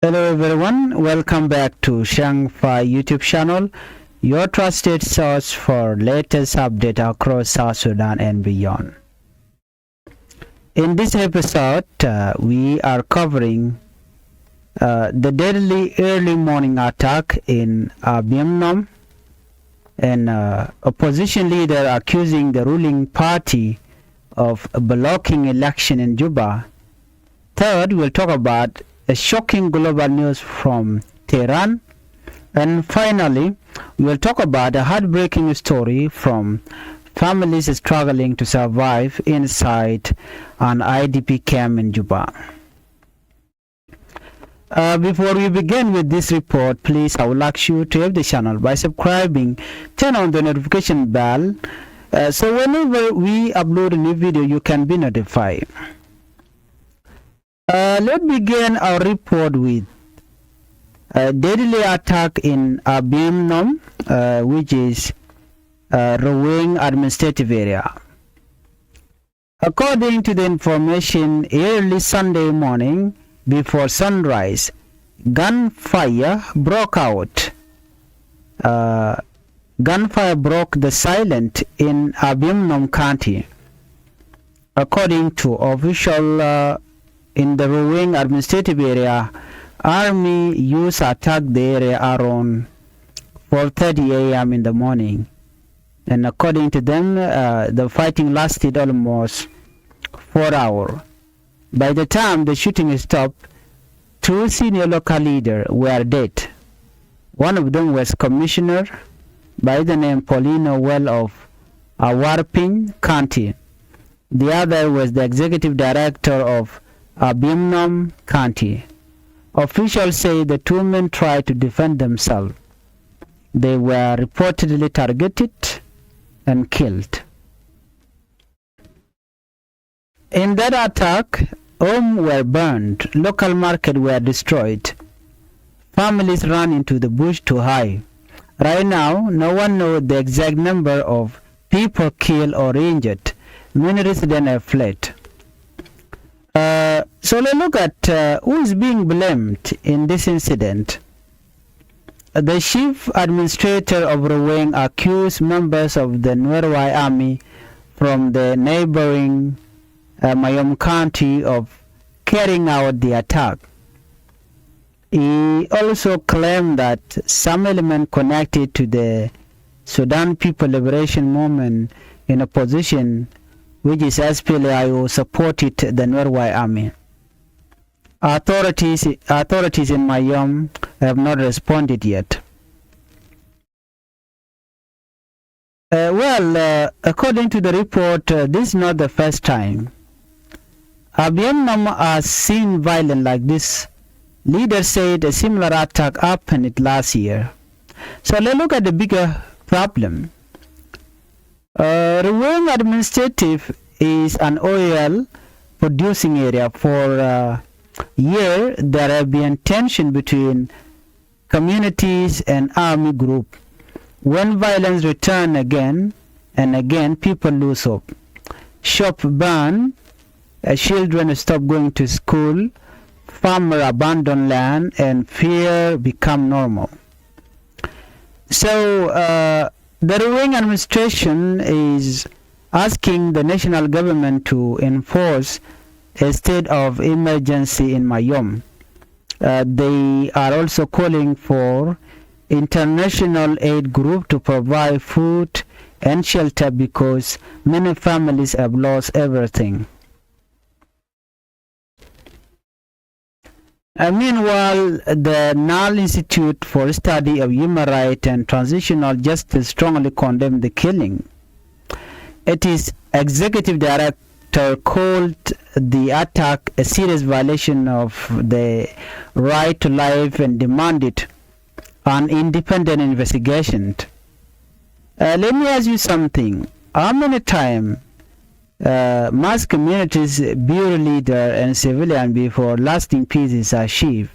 Hello everyone, welcome back to Changfied YouTube channel, your trusted source for latest update across South Sudan and beyond. In this episode, we are covering the deadly early morning attack in Abiemnhom, and opposition leader accusing the ruling party of blocking election in Juba. Third, we'll talk about a shocking global news from Tehran. And finally, we'll talk about a heartbreaking story from families struggling to survive inside an IDP camp in Juba. Before we begin with this report, please, I would like you to help the channel by subscribing, turn on the notification bell, so whenever we upload a new video, you can be notified. Let's begin our report with a deadly attack in Abiemnhom, which is Rouang administrative area. According to the information, early Sunday morning before sunrise, gunfire broke out. Gunfire broke the silence in Abiemnhom County. According to official in the Rouang administrative area, army used attacked the area around 4:30 a.m. in the morning, and according to them, the fighting lasted almost 4 hours. By the time the shooting stopped, 2 senior local leaders were dead. One of them was commissioner by the name Paulino Well of Awarping County. The other was the executive director of Abiemnhom County. Officials say the 2 men tried to defend themselves. They were reportedly targeted and killed. In that attack, homes were burned, local markets were destroyed. Families ran into the bush to hide. Right now, no one knows the exact number of people killed or injured. Many residents have fled. So let's look at who is being blamed in this incident. The chief administrator of Rouang accused members of the Rouang army from the neighboring Abiemnhom County of carrying out the attack. He also claimed that some element connected to the Sudan People Liberation Movement in opposition, which is SPLIO, supported the Rouang army. Authorities in Abiemnhom have not responded yet. According to the report, this is not the first time Abiemnhom has seen violence like this. Leaders said a similar attack happened last year. So let's look at the bigger problem. Rouang administrative is an oil producing area. For years there have been tension between communities and army group. When violence returns again and again, people lose hope. Shops burn, children stop going to school, farmers abandon land, and fear become normal. So the Rouang administration is asking the national government to enforce a state of emergency in Abiemnhom. They are also calling for international aid group to provide food and shelter because many families have lost everything. Meanwhile, the NAL Institute for Study of Human Rights and Transitional Justice strongly condemned the killing. Its executive director called the attack a serious violation of the right to life and demanded an independent investigation. Let me ask you something. How many times mass communities, bureau leader and civilian before lasting peace is achieved?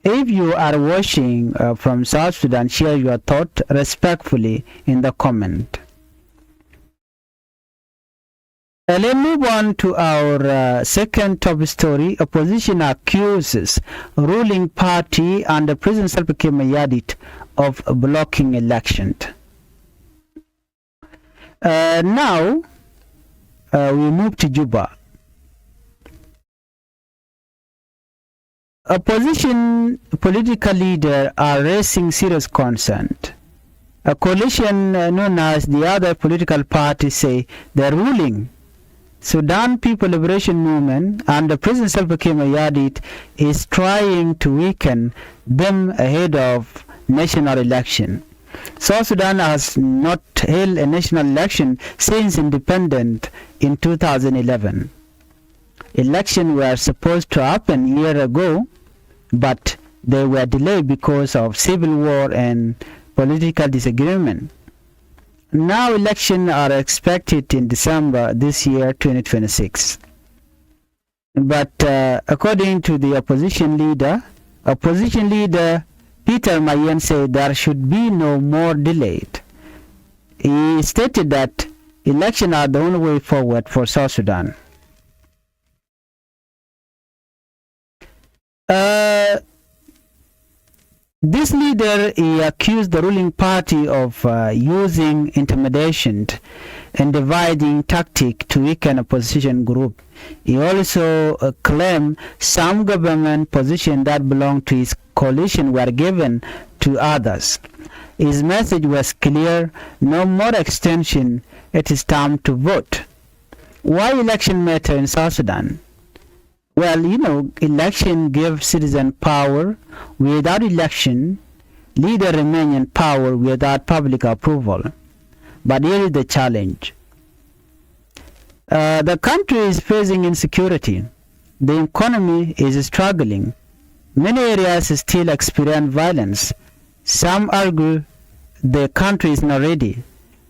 If you are watching from South Sudan, share your thought respectfully in the comment. Let's move on to our second top story. Opposition accuses ruling party under President Salva Kiir Mayardit of blocking election. Now we move to Juba. Opposition political leaders are raising serious concern. A coalition known as the other political parties say the ruling Sudan People Liberation Movement under President Salva Kiir Mayardit is trying to weaken them ahead of national election. South Sudan has not held a national election since independence in 2011. Elections were supposed to happen a year ago, but they were delayed because of civil war and political disagreement. Now elections are expected in December this year, 2026. But according to the opposition leader Peter Mayen said there should be no more delayed. He stated that elections are the only way forward for South Sudan. This leader, he accused the ruling party of using intimidation and dividing tactic to weaken opposition group. He also claimed some government positions that belonged to his coalition were given to others. His message was clear: no more extension, it is time to vote. Why election matter in South Sudan? Well, election gives citizen power. Without election, leader remain in power without public approval. But here is the challenge. The country is facing insecurity. The economy is struggling. Many areas still experience violence. Some argue the country is not ready.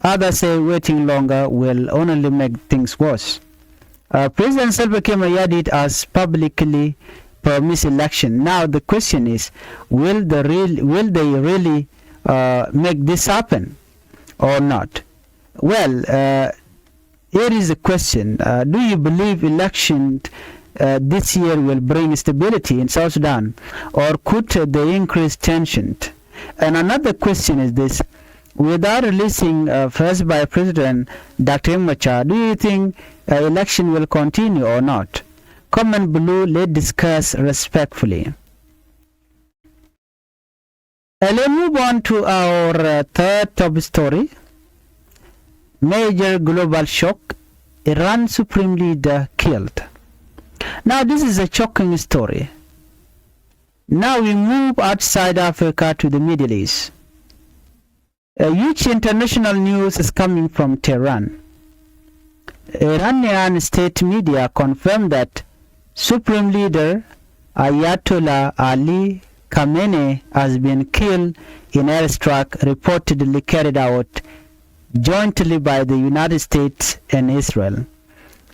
Others say waiting longer will only make things worse. President Salva Kiir Mayardit has publicly promised election. Now the question is, will they really make this happen or not? Well, here is the question. Do you believe election this year will bring stability in South Sudan, or could they increase tension? And another question is this: without releasing first by President Dr. Machar, do you think election will continue or not? Comment below, let's discuss respectfully. Let's move on to our third top story. Major global shock, Iran Supreme Leader killed. Now this is a shocking story. Now we move outside Africa to the Middle East. A huge international news is coming from Tehran. Iranian state media confirmed that Supreme Leader Ayatollah Ali Khamenei has been killed in airstrike reportedly carried out jointly by the United States and Israel.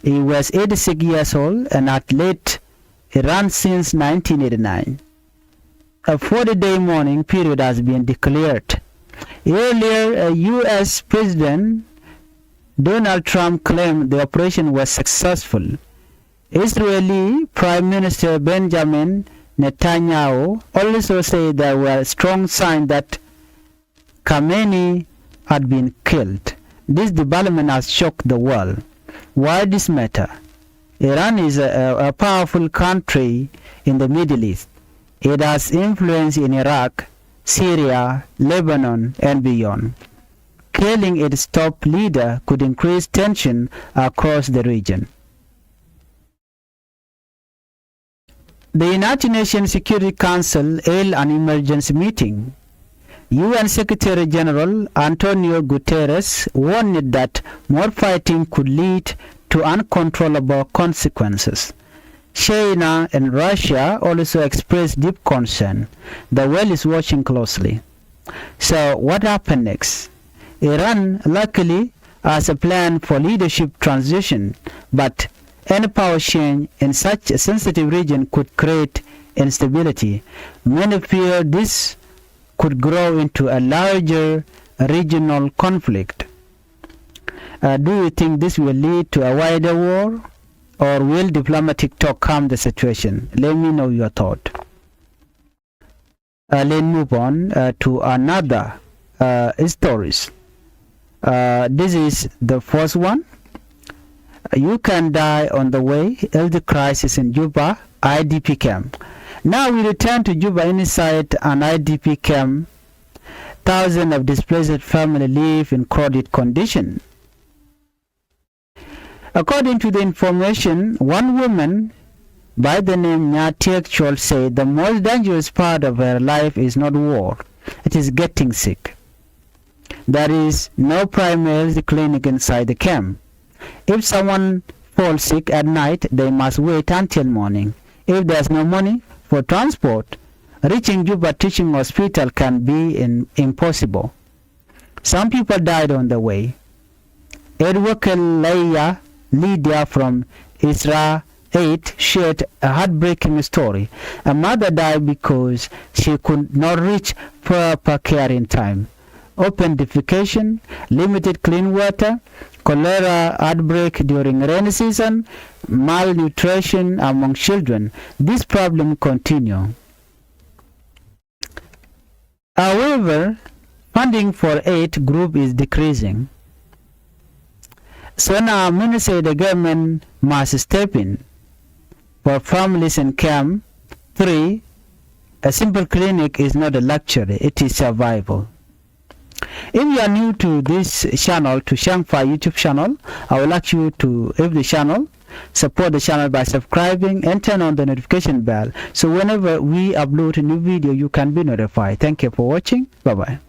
He was 86 years old and had led Iran since 1989. A 40-day mourning period has been declared. Earlier, U.S. President Donald Trump claimed the operation was successful. Israeli Prime Minister Benjamin Netanyahu also said there were strong signs that Khamenei had been killed. This development has shocked the world. Why this matter? Iran is a powerful country in the Middle East. It has influence in Iraq, Syria, Lebanon, and beyond. Killing its top leader could increase tension across the region. The United Nations Security Council held an emergency meeting. UN Secretary General Antonio Guterres warned that more fighting could lead to uncontrollable consequences. China and Russia also expressed deep concern. The world is watching closely. So what happened next? Iran luckily has a plan for leadership transition, but any power change in such a sensitive region could create instability. Many fear this could grow into a larger regional conflict. Do you think this will lead to a wider war, or will diplomatic talk calm the situation? Let me know your thought. Let's move on to another stories. This is the first one. You can die on the way. Health crisis in Juba IDP camp. Now we return to Juba. Inside an IDP camp, thousands of displaced families live in crowded conditions. According to the information, one woman by the name Nyatek Chol said the most dangerous part of her life is not war, it is getting sick. There is no primary health clinic inside the camp. If someone falls sick at night, they must wait until morning. If there's no money for transport, reaching Juba Teaching Hospital can be impossible. Some people died on the way. Edwakelaya Lydia from Isra 8 shared a heartbreaking story. A mother died because she could not reach proper care in time. Open defecation, limited clean water, cholera outbreak during rainy season, malnutrition among children. This problem continue. However, funding for aid group is decreasing. So now many say the government must step in. For families in camp, 3, a simple clinic is not a luxury, it is survival. If you are new to this channel, to Changfied YouTube channel, I would like you to, if the channel, support the channel by subscribing and turn on the notification bell, so whenever we upload a new video, you can be notified. Thank you for watching. Bye bye.